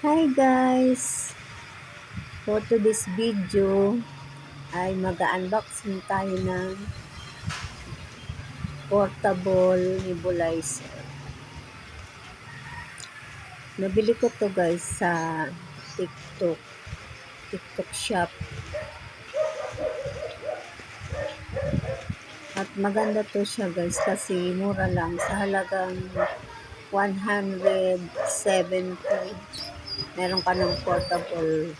Hi guys! For today's video ay mag-unboxing tayo ng portable nebulizer. Nabili ko to guys sa TikTok, TikTok shop. At maganda to siya guys kasi mura lang sa halagang 170. Meron ka ng portable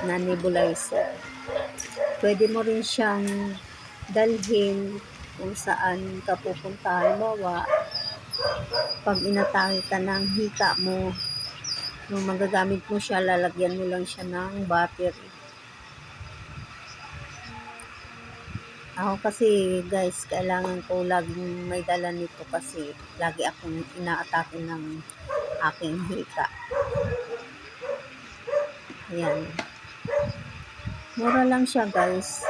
na nebulizer. Pwede mo rin siyang dalhin kung saan ka pupunta. Halimbawa, pag inatake ka ng hika mo, nung magagamit mo siya, lalagyan mo lang siya ng battery. Ako kasi guys, kailangan ko laging may dala nito kasi lagi akong inaatake ng aking hika. Ayan. Mura lang siya guys.